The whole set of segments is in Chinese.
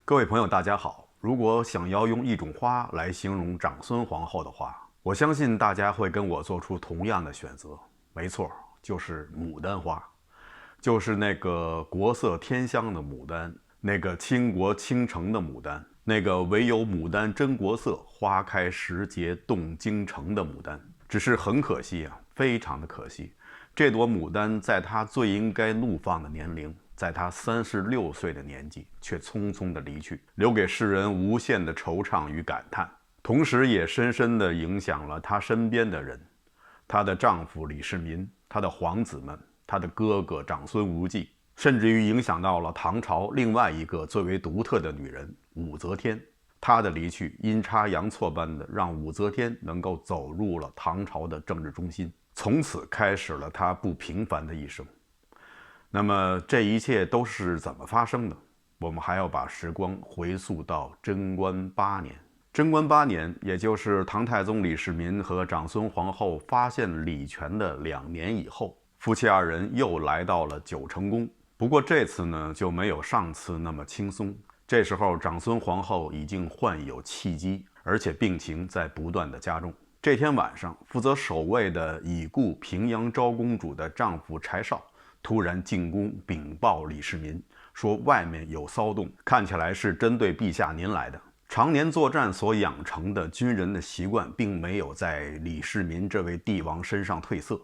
各位朋友，大家好。如果想要用一种花来形容长孙皇后的话，我相信大家会跟我做出同样的选择。没错，就是牡丹花，就是那个国色天香的牡丹，那个倾国倾城的牡丹，那个唯有牡丹真国色，花开时节动京城的牡丹。只是很可惜啊，非常的可惜，这朵牡丹在它最应该怒放的年龄，在他36岁的年纪，却匆匆的离去，留给世人无限的惆怅与感叹，同时也深深的影响了他身边的人，她的丈夫李世民，她的皇子们，她的哥哥长孙无忌，甚至于影响到了唐朝另外一个最为独特的女人武则天。她的离去阴差阳错般的让武则天能够走入了唐朝的政治中心，从此开始了她不平凡的一生。那么这一切都是怎么发生的？我们还要把时光回溯到贞观8年。贞观8年，也就是唐太宗李世民和长孙皇后发现礼泉的2年以后，夫妻2人又来到了九成宫。不过这次呢，就没有上次那么轻松。这时候长孙皇后已经患有气机，而且病情在不断的加重。这天晚上，负责守卫的已故平阳昭公主的丈夫柴绍突然进宫禀报李世民，说外面有骚动，看起来是针对陛下您来的。常年作战所养成的军人的习惯并没有在李世民这位帝王身上褪色。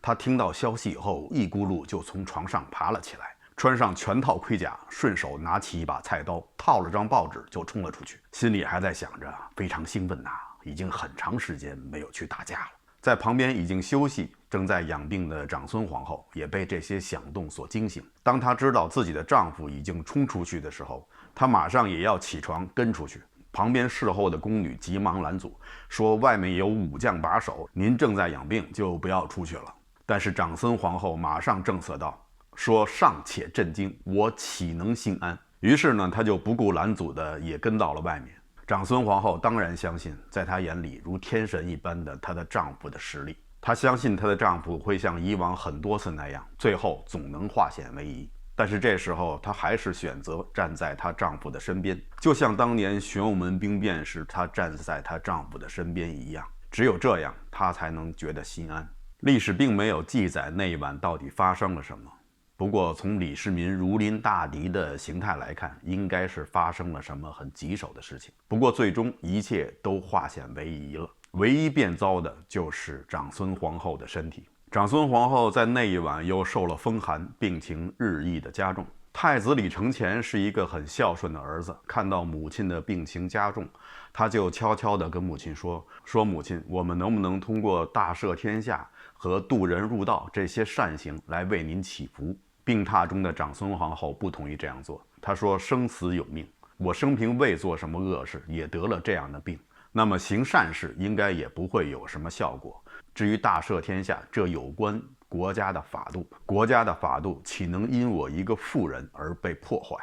他听到消息以后，一咕噜就从床上爬了起来，穿上全套盔甲，顺手拿起一把菜刀，套了张报纸就冲了出去，心里还在想着非常兴奋呐，已经很长时间没有去打架了。在旁边已经休息正在养病的长孙皇后也被这些响动所惊醒。当她知道自己的丈夫已经冲出去的时候，她马上也要起床跟出去。旁边侍候的宫女急忙拦阻，说外面有武将把守，您正在养病，就不要出去了。但是长孙皇后马上正色道，说尚且震惊，我岂能心安？于是呢，她就不顾拦阻的也跟到了外面。长孙皇后当然相信，在她眼里如天神一般的她的丈夫的实力，她相信她的丈夫会像以往很多次那样，最后总能化险为夷。但是这时候她还是选择站在她丈夫的身边，就像当年玄武门兵变时她站在她丈夫的身边一样，只有这样她才能觉得心安。历史并没有记载那一晚到底发生了什么，不过从李世民如临大敌的形态来看，应该是发生了什么很棘手的事情。不过最终一切都化险为夷了，唯一变糟的就是长孙皇后的身体。长孙皇后在那一晚又受了风寒，病情日益的加重。太子李承乾是一个很孝顺的儿子，看到母亲的病情加重，他就悄悄地跟母亲说母亲，我们能不能通过大赦天下和渡人入道这些善行来为您祈福？病榻中的长孙皇后不同意这样做，她说生死有命，我生平未做什么恶事，也得了这样的病，那么行善事应该也不会有什么效果。至于大赦天下，这有关国家的法度，国家的法度岂能因我一个妇人而被破坏？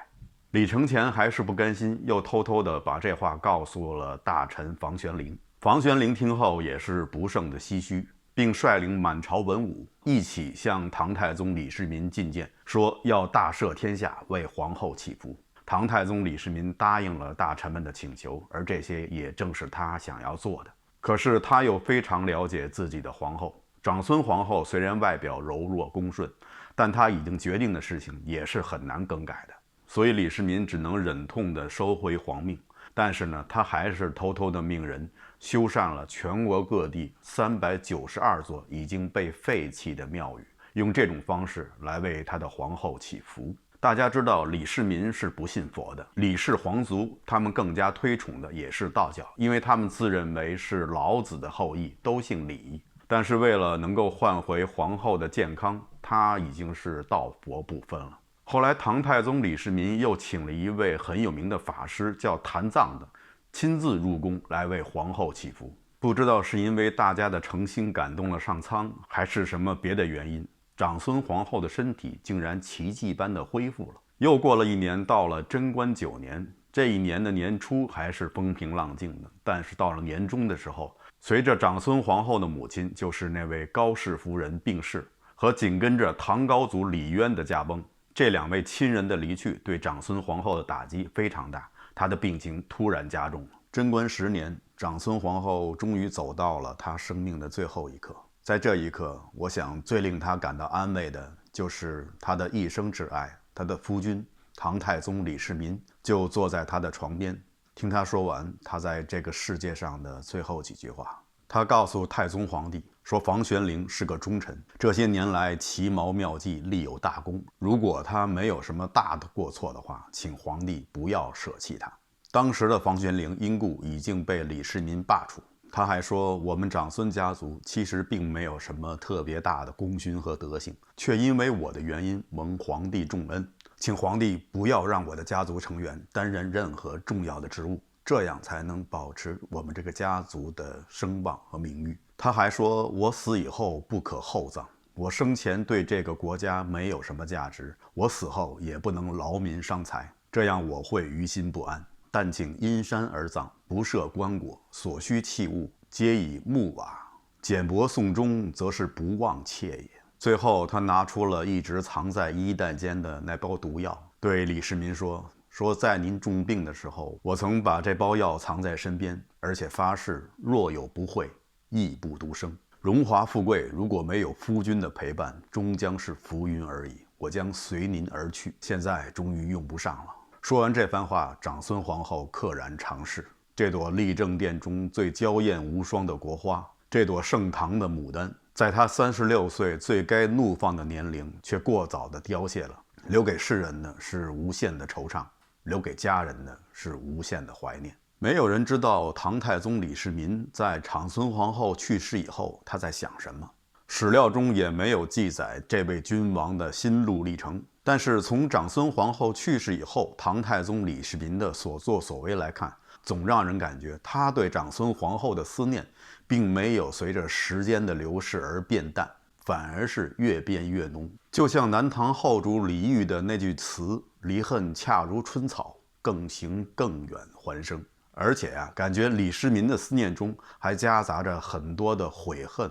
李承乾还是不甘心，又偷偷地把这话告诉了大臣房玄龄。房玄龄听后也是不胜的唏嘘，并率领满朝文武一起向唐太宗李世民进谏，说要大赦天下，为皇后祈福。唐太宗李世民答应了大臣们的请求，而这些也正是他想要做的。可是他又非常了解自己的皇后，长孙皇后虽然外表柔弱恭顺，但她已经决定的事情也是很难更改的，所以李世民只能忍痛地收回皇命。但是呢，他还是偷偷地命人修缮了全国各地392座已经被废弃的庙宇，用这种方式来为他的皇后祈福。大家知道李世民是不信佛的，李氏皇族他们更加推崇的也是道教，因为他们自认为是老子的后裔，都姓李。但是为了能够换回皇后的健康，他已经是道佛不分了。后来唐太宗李世民又请了一位很有名的法师叫谭藏的，亲自入宫来为皇后祈福。不知道是因为大家的诚心感动了上苍，还是什么别的原因，长孙皇后的身体竟然奇迹般的恢复了。又过了1年，到了贞观9年，这一年的年初还是风平浪静的，但是到了年中的时候，随着长孙皇后的母亲，就是那位高氏夫人病逝，和紧跟着唐高祖李渊的驾崩，这2位亲人的离去对长孙皇后的打击非常大，他的病情突然加重了。贞观10年，长孙皇后终于走到了她生命的最后一刻。在这一刻，我想最令她感到安慰的就是她的一生挚爱，她的夫君唐太宗李世民就坐在她的床边，听她说完她在这个世界上的最后几句话。他告诉太宗皇帝说，房玄龄是个忠臣，这些年来奇谋妙计，立有大功。如果他没有什么大的过错的话，请皇帝不要舍弃他。当时的房玄龄因故已经被李世民罢黜。他还说，我们长孙家族其实并没有什么特别大的功勋和德行，却因为我的原因蒙皇帝重恩，请皇帝不要让我的家族成员担任任何重要的职务，这样才能保持我们这个家族的声望和名誉。他还说，我死以后不可厚葬，我生前对这个国家没有什么价值，我死后也不能劳民伤财，这样我会于心不安。但请因山而葬，不设棺椁，所需器物皆以木瓦，简帛送终，则是不忘妾也。最后，他拿出了一直藏在衣带间的那包毒药，对李世民说，在您重病的时候，我曾把这包药藏在身边，而且发誓若有不讳，亦不独生。荣华富贵如果没有夫君的陪伴，终将是浮云而已，我将随您而去，现在终于用不上了。说完这番话，长孙皇后溘然长逝。这朵立正殿中最娇艳无双的国花，这朵盛唐的牡丹，在她36岁最该怒放的年龄，却过早地凋谢了。留给世人的是无限的惆怅，留给家人的是无限的怀念。没有人知道唐太宗李世民在长孙皇后去世以后，他在想什么。史料中也没有记载这位君王的心路历程。但是从长孙皇后去世以后，唐太宗李世民的所作所为来看，总让人感觉他对长孙皇后的思念并没有随着时间的流逝而变淡，反而是越变越浓。就像南唐后主李煜的那句词，离恨恰如春草，更行更远还生。而且感觉李世民的思念中还夹杂着很多的悔恨、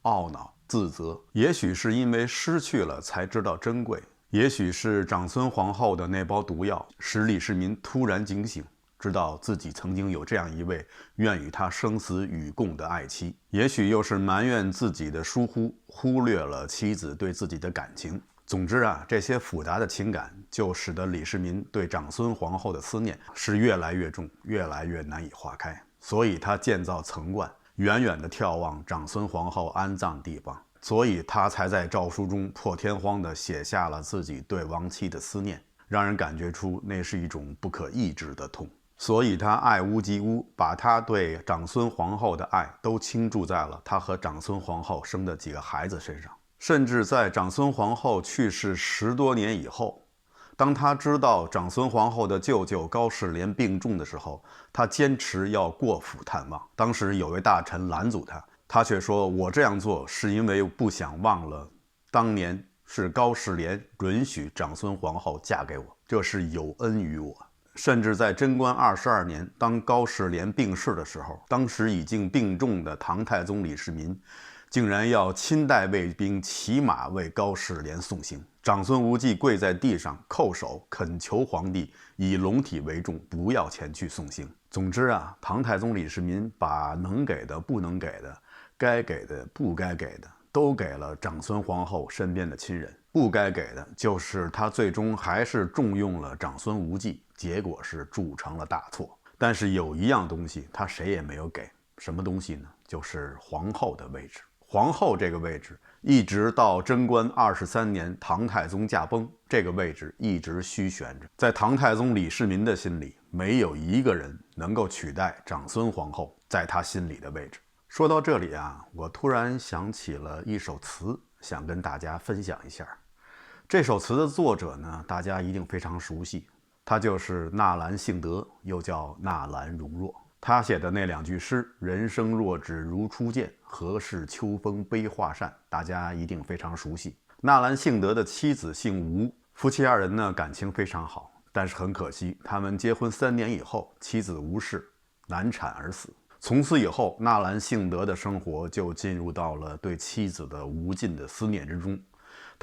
懊恼、自责。也许是因为失去了才知道珍贵，也许是长孙皇后的那包毒药使李世民突然惊醒，知道自己曾经有这样一位愿与他生死与共的爱妻，也许又是埋怨自己的疏忽，忽略了妻子对自己的感情。总之这些复杂的情感就使得李世民对长孙皇后的思念是越来越重，越来越难以化开。所以他建造层观，远远地眺望长孙皇后安葬地方，所以他才在诏书中破天荒地写下了自己对亡妻的思念，让人感觉出那是一种不可抑制的痛。所以他爱屋及乌，把他对长孙皇后的爱都倾注在了他和长孙皇后生的几个孩子身上。甚至在长孙皇后去世10多年以后，当他知道长孙皇后的舅舅高士廉病重的时候，他坚持要过府探望。当时有位大臣拦阻他，他却说，我这样做是因为不想忘了当年是高士廉允许长孙皇后嫁给我，这是有恩于我。甚至在贞观22年，当高士廉病逝的时候，当时已经病重的唐太宗李世民竟然要亲带卫兵骑马为高士廉送行。长孙无忌跪在地上叩首恳求皇帝以龙体为重，不要前去送行。总之唐太宗李世民把能给的不能给的，该给的不该给的都给了长孙皇后身边的亲人，不该给的就是他最终还是重用了长孙无忌，结果是铸成了大错。但是有一样东西他谁也没有给，什么东西呢？就是皇后的位置。皇后这个位置一直到贞观23年唐太宗驾崩，这个位置一直虚悬着。在唐太宗李世民的心里，没有一个人能够取代长孙皇后在他心里的位置。说到这里我突然想起了一首词，想跟大家分享一下。这首词的作者呢，大家一定非常熟悉，他就是纳兰性德，又叫纳兰容若。他写的那2句诗，人生若只如初见，何事秋风悲画扇，大家一定非常熟悉。纳兰性德的妻子姓吴，夫妻2人呢感情非常好，但是很可惜，他们结婚3年以后，妻子吴氏难产而死。从此以后，纳兰性德的生活就进入到了对妻子的无尽的思念之中。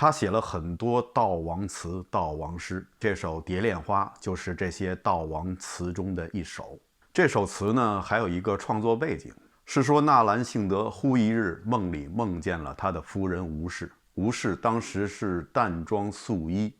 他写了很多悼亡词、悼亡诗，这首《蝶恋花》就是这些悼亡词中的一首。这首词呢，还有一个创作背景，是说纳兰性德忽一日梦里梦见了他的夫人吴氏，吴氏当时是淡妆素衣，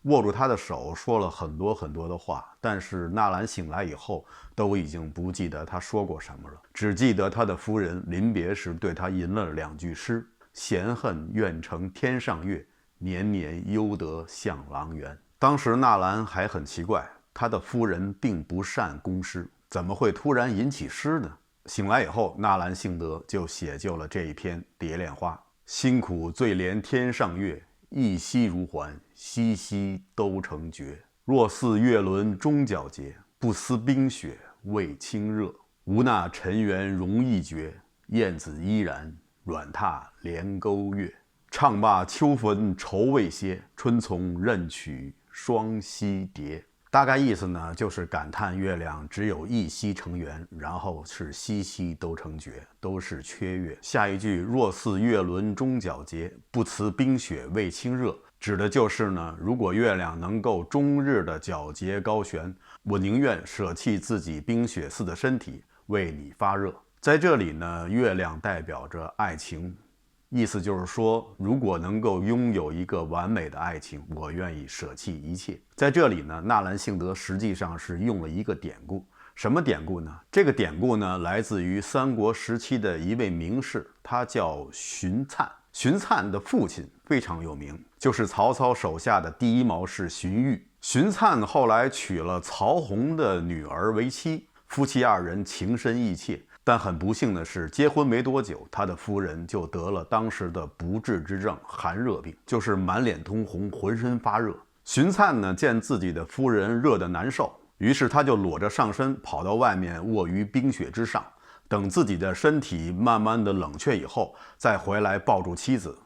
握住他的手说了很多很多的话，但是纳兰醒来以后都已经不记得他说过什么了，只记得他的夫人临别时对他吟了2句诗：嫌恨愿成天上月，年年忧得向郎圆。当时纳兰还很奇怪，他的夫人并不善宫诗，怎么会突然吟起诗呢？醒来以后，纳兰性德就写就了这一篇《蝶恋花》：辛苦最怜天上月，一夕如还，夕夕都成绝。若似月轮终皎洁，不思冰雪未清热。无那尘缘容易绝，燕子依然软榻连钩月。唱罢秋坟愁未歇，春从任取双栖蝶。大概意思呢，就是感叹月亮只有一夕成圆，然后是夕夕都成绝，都是缺月。下一句若似月轮终皎洁，不辞冰雪未清热，指的就是呢，如果月亮能够终日的皎洁高悬，我宁愿舍弃自己冰雪似的身体，为你发热。在这里呢，月亮代表着爱情，意思就是说，如果能够拥有一个完美的爱情，我愿意舍弃一切。在这里呢，纳兰性德实际上是用了一个典故。什么典故呢？这个典故呢，来自于三国时期的一位名士，他叫荀粲。荀粲的父亲非常有名，就是曹操手下的第一谋士荀彧。荀粲后来娶了曹洪的女儿为妻，夫妻2人情深意切。但很不幸的是，结婚没多久，他的夫人就得了当时的不治之症——寒热病，就是满脸通红，浑身发热。荀粲呢，见自己的夫人热得难受，于是他就裸着上身跑到外面卧于冰雪之上，等自己的身体慢慢的冷却以后，再回来抱住妻子，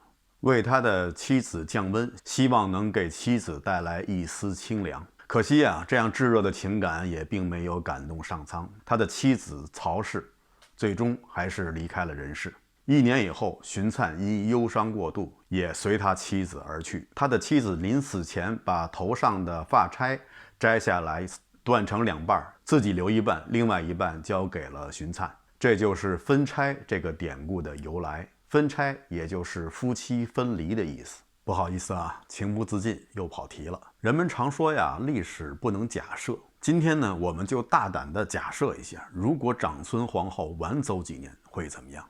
为他的妻子降温，希望能给妻子带来一丝清凉。可惜啊，这样炙热的情感也并没有感动上苍，他的妻子曹氏最终还是离开了人世。1年以后，荀粲因忧伤过度，也随他妻子而去。他的妻子临死前把头上的发钗摘下来，断成2半，自己留一半，另外一半交给了荀粲。这就是分钗这个典故的由来。分钗也就是夫妻分离的意思。不好意思啊，情不自禁又跑题了。人们常说呀，历史不能假设。今天呢，我们就大胆地假设一下，如果长孙皇后晚走几年会怎么样？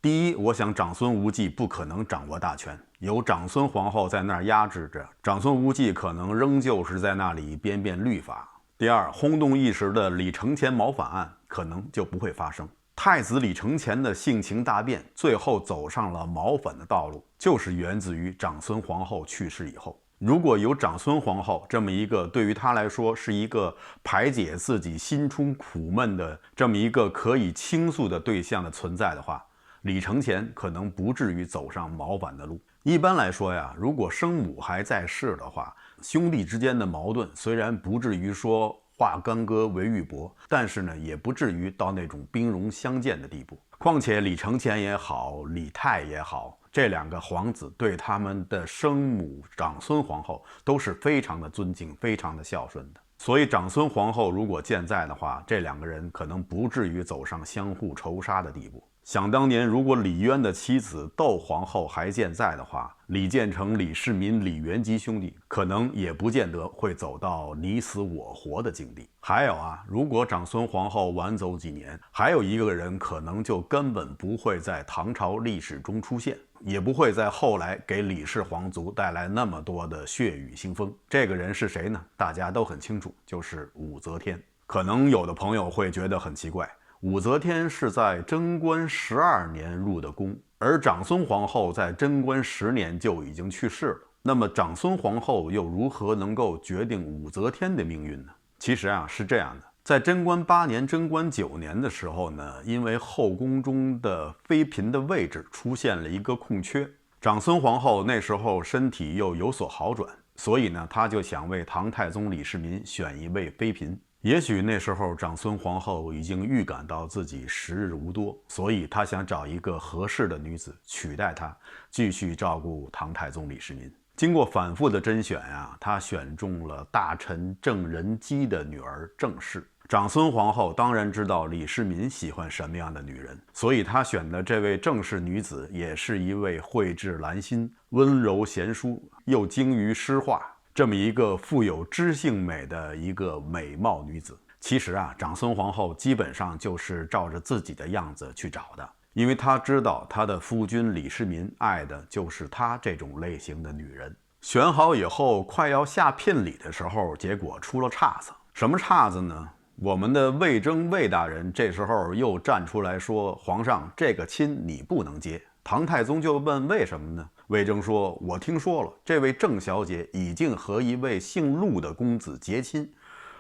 第一，我想长孙无忌不可能掌握大权，有长孙皇后在那儿压制着，长孙无忌可能仍旧是在那里编律法。第二，轰动一时的李承乾谋反案可能就不会发生。太子李承乾的性情大变，最后走上了谋反的道路，就是源自于长孙皇后去世以后。如果有长孙皇后这么一个对于他来说是一个排解自己心中苦闷的这么一个可以倾诉的对象的存在的话，李承乾可能不至于走上谋反的路。一般来说呀，如果生母还在世的话，兄弟之间的矛盾虽然不至于说化干戈为玉帛，但是呢，也不至于到那种兵戎相见的地步。况且李承乾也好，李泰也好，这2个皇子对他们的生母长孙皇后都是非常的尊敬，非常的孝顺的。所以长孙皇后如果健在的话，这2个人可能不至于走上相互仇杀的地步。想当年，如果李渊的妻子窦皇后还健在的话，李建成、李世民、李元吉兄弟可能也不见得会走到你死我活的境地。还有啊，如果长孙皇后晚走几年，还有一个人可能就根本不会在唐朝历史中出现，也不会在后来给李氏皇族带来那么多的血雨腥风。这个人是谁呢？大家都很清楚，就是武则天。可能有的朋友会觉得很奇怪，武则天是在贞观12年入的宫，而长孙皇后在贞观10年就已经去世了。那么长孙皇后又如何能够决定武则天的命运呢？其实啊，是这样的，在贞观8年、贞观9年的时候呢，因为后宫中的妃嫔的位置出现了一个空缺，长孙皇后那时候身体又有所好转，所以呢，她就想为唐太宗李世民选一位妃嫔。也许那时候长孙皇后已经预感到自己时日无多，所以她想找一个合适的女子取代她，继续照顾唐太宗李世民。经过反复的甄选啊，她选中了大臣郑仁基的女儿郑氏。长孙皇后当然知道李世民喜欢什么样的女人，所以她选的这位郑氏女子也是一位蕙质兰心、温柔贤淑，又精于诗画，这么一个富有知性美的一个美貌女子。其实啊，长孙皇后基本上就是照着自己的样子去找的，因为她知道她的夫君李世民爱的就是她这种类型的女人。选好以后，快要下聘礼的时候，结果出了岔子。什么岔子呢？我们的魏征魏大人这时候又站出来说：“皇上，这个亲你不能接。”唐太宗就问为什么呢？魏征说：“我听说了，这位郑小姐已经和一位姓陆的公子结亲，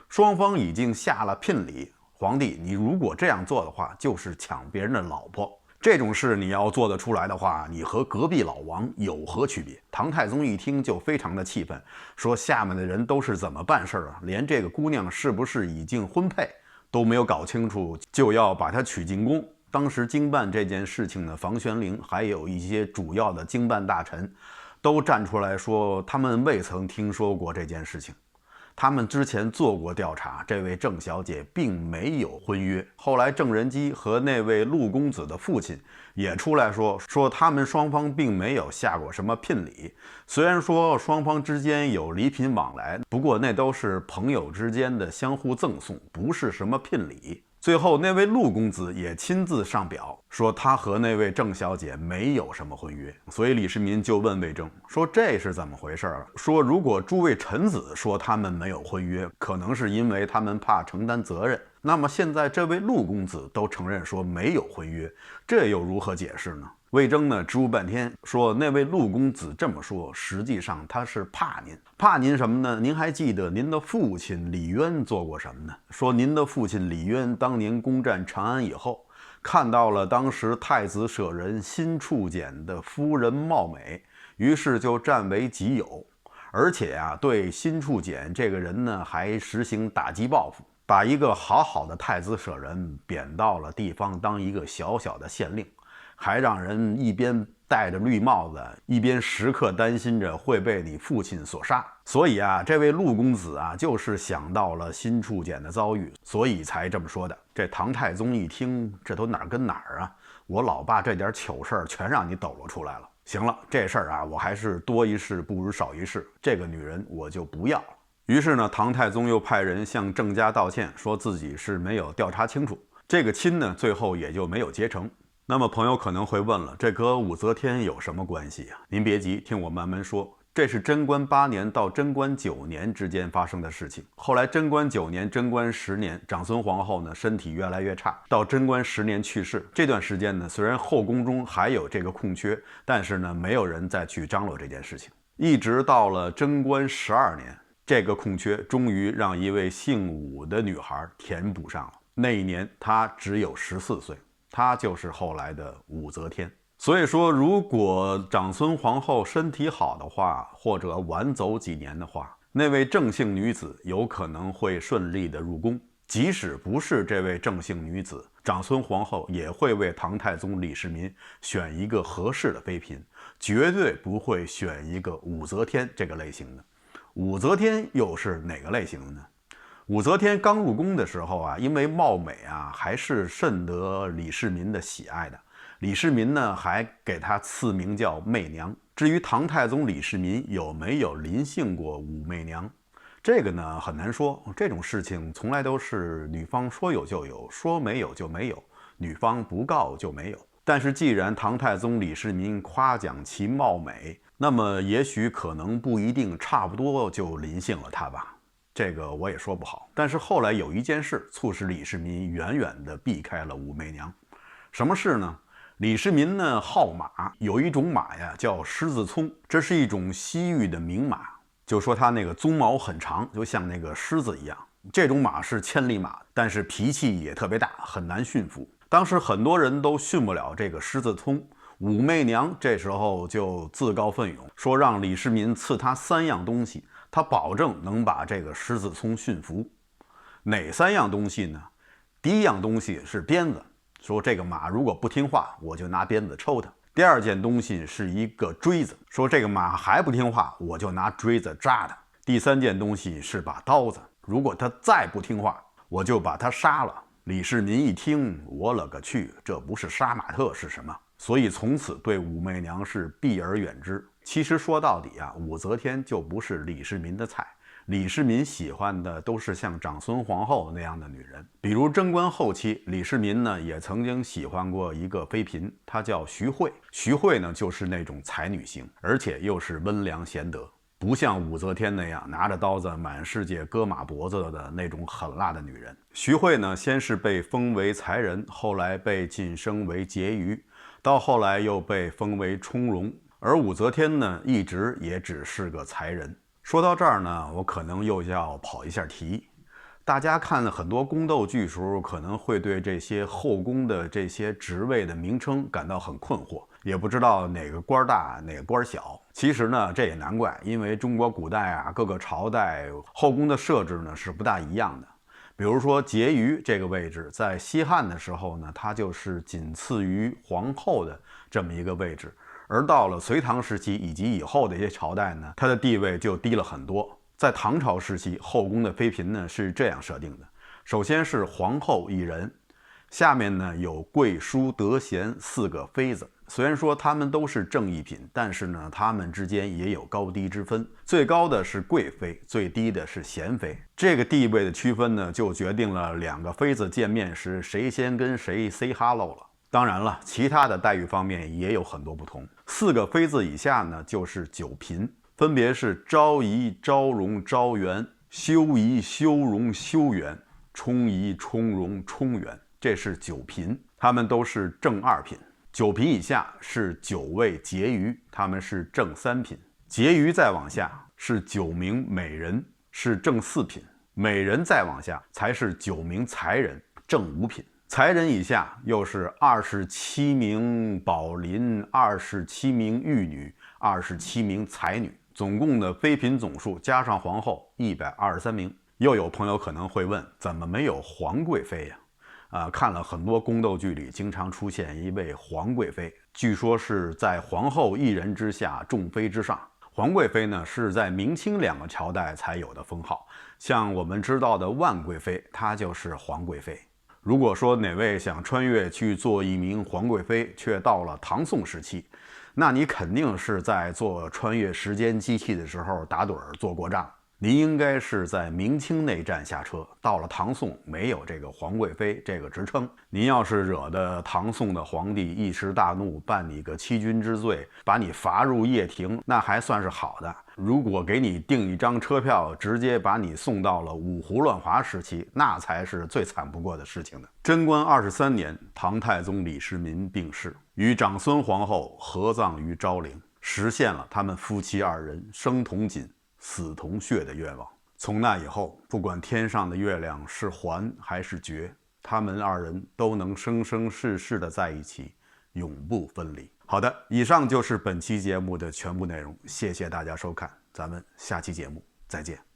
双方已经下了聘礼。皇帝，你如果这样做的话，就是抢别人的老婆。这种事你要做得出来的话，你和隔壁老王有何区别？”唐太宗一听就非常的气愤，说下面的人都是怎么办事啊？连这个姑娘是不是已经婚配都没有搞清楚，就要把她娶进宫。当时经办这件事情的房玄龄，还有一些主要的经办大臣，都站出来说他们未曾听说过这件事情。他们之前做过调查，这位郑小姐并没有婚约。后来郑仁基和那位陆公子的父亲也出来说他们双方并没有下过什么聘礼，虽然说双方之间有礼品往来，不过那都是朋友之间的相互赠送，不是什么聘礼。最后那位陆公子也亲自上表说他和那位郑小姐没有什么婚约，所以李世民就问魏征说这是怎么回事啊？说如果诸位臣子说他们没有婚约，可能是因为他们怕承担责任，那么现在这位陆公子都承认说没有婚约，这又如何解释呢？魏征呢支吾半天，说那位陆公子这么说，实际上他是怕您。怕您什么呢？您还记得您的父亲李渊做过什么呢？说您的父亲李渊当年攻占长安以后，看到了当时太子舍人辛处简的夫人貌美，于是就占为己有，而且啊，对辛处简这个人呢，还实行打击报复，把一个好的太子舍人贬到了地方当一个小的县令，还让人一边戴着绿帽子，一边时刻担心着会被你父亲所杀。所以啊，这位陆公子啊，就是想到了辛处简的遭遇，所以才这么说的。这唐太宗一听，这都哪儿跟哪儿啊？我老爸这点糗事儿全让你抖搂出来了。行了，这事儿啊，我还是多一事不如少一事，这个女人我就不要了。于是呢，唐太宗又派人向郑家道歉，说自己是没有调查清楚，这个亲呢，最后也就没有结成。那么朋友可能会问了，这和武则天有什么关系啊？您别急，听我慢慢说。这是贞观8年到贞观9年之间发生的事情。后来贞观9年、贞观10年，长孙皇后呢身体越来越差，到贞观10年去世。这段时间呢，虽然后宫中还有这个空缺，但是呢，没有人再去张罗这件事情。一直到了贞观12年，这个空缺终于让一位姓武的女孩填补上了。那一年她只有14岁，她就是后来的武则天。所以说，如果长孙皇后身体好的话，或者晚走几年的话，那位郑姓女子有可能会顺利的入宫。即使不是这位郑姓女子，长孙皇后也会为唐太宗李世民选一个合适的妃嫔，绝对不会选一个武则天这个类型的。武则天又是哪个类型的呢？武则天刚入宫的时候啊，因为貌美啊，还是甚得李世民的喜爱的。李世民呢，还给她赐名叫媚娘。至于唐太宗李世民有没有临幸过武媚娘，这个呢很难说。这种事情从来都是女方说有就有，说没有就没有，女方不告就没有。但是既然唐太宗李世民夸奖其貌美，那么也许可能不一定差不多就临幸了她吧。这个我也说不好。但是后来有一件事促使李世民远远地避开了武媚娘。什么事呢？李世民呢好马，有一种马呀叫狮子骢，这是一种西域的名马，就说它那个鬃毛很长，就像那个狮子一样。这种马是千里马，但是脾气也特别大，很难驯服。当时很多人都驯不了这个狮子骢，武媚娘这时候就自告奋勇，说让李世民赐她3样东西，他保证能把这个狮子骢驯服。哪3样东西呢？第一样东西是鞭子，说这个马如果不听话，我就拿鞭子抽它。第二件东西是一个锥子，说这个马还不听话，我就拿锥子扎它。第3件东西是把刀子，如果他再不听话，我就把他杀了。李世民一听，我勒个去，这不是杀马特是什么？所以从此对武媚娘是避而远之。其实说到底啊，武则天就不是李世民的菜。李世民喜欢的都是像长孙皇后那样的女人，比如贞观后期，李世民呢也曾经喜欢过一个妃嫔，她叫徐惠。徐惠呢就是那种才女型，而且又是温良贤德，不像武则天那样拿着刀子满世界割马脖子的那种狠辣的女人。徐惠呢先是被封为才人，后来被晋升为婕妤，到后来又被封为充容，而武则天呢一直也只是个才人。说到这儿呢，我可能又要跑一下题。大家看了很多宫斗剧时候，可能会对这些后宫的这些职位的名称感到很困惑，也不知道哪个官大哪个官小。其实呢，这也难怪，因为中国古代啊，各个朝代后宫的设置呢是不大一样的。比如说婕妤这个位置，在西汉的时候呢，它就是仅次于皇后的这么一个位置。而到了隋唐时期以及以后的一些朝代呢，它的地位就低了很多。在唐朝时期，后宫的妃嫔呢是这样设定的：首先是皇后一人，下面呢有贵淑德贤4个妃子。虽然说她们都是正一品，但是呢，她们之间也有高低之分。最高的是贵妃，最低的是贤妃。这个地位的区分呢，就决定了2个妃子见面时谁先跟谁 say hello 了。当然了，其他的待遇方面也有很多不同。4个妃子以下呢，就是9嫔，分别是昭仪、昭容、昭元、修仪、修容、修元、充仪、充容、充元，这是9嫔，她们都是正2品。9嫔以下是9位婕妤，她们是正3品。婕妤再往下是9名美人，是正4品。美人再往下才是9名才人，正5品。才人以下又是27名宝林、27名玉女、27名才女，总共的妃嫔总数加上皇后123名。又有朋友可能会问，怎么没有皇贵妃呀？看了很多宫斗剧里经常出现一位皇贵妃，据说是在皇后一人之下，众妃之上。皇贵妃呢是在明清2个朝代才有的封号，像我们知道的万贵妃，她就是皇贵妃。如果说哪位想穿越去做一名皇贵妃，却到了唐宋时期，那你肯定是在做穿越时间机器的时候打盹做过账。您应该是在明清那站下车，到了唐宋没有这个皇贵妃这个职称。您要是惹得唐宋的皇帝一时大怒，办你个欺君之罪，把你罚入掖庭，那还算是好的。如果给你订一张车票，直接把你送到了五胡乱华时期，那才是最惨不过的事情的。贞观23年，唐太宗李世民病逝，与长孙皇后合葬于昭陵，实现了他们夫妻2人生同寝死同穴的愿望。从那以后，不管天上的月亮是环还是绝，他们2人都能生生世世的在一起，永不分离。好的，以上就是本期节目的全部内容，谢谢大家收看，咱们下期节目再见。